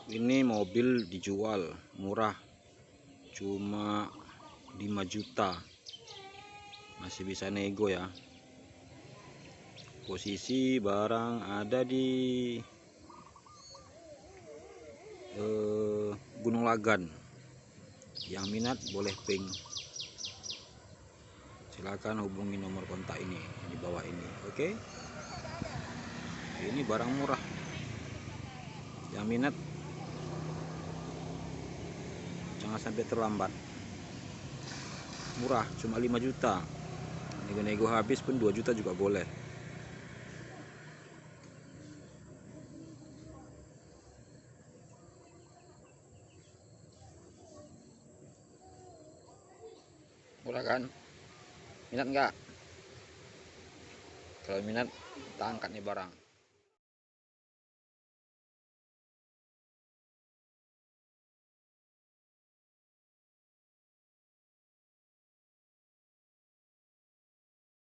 Ini mobil dijual murah, cuma 5 juta. Masih bisa nego ya. Posisi barang ada di Gunung Lagan. Yang minat boleh ping. Silakan hubungi nomor kontak ini di bawah ini. Oke. Ini barang murah. Yang minat jangan sampai terlambat. Murah, cuma 5 juta. Nego-nego habis pun 2 juta juga boleh. Murah kan? Minat nggak? Kalau minat, kita angkat nih barang.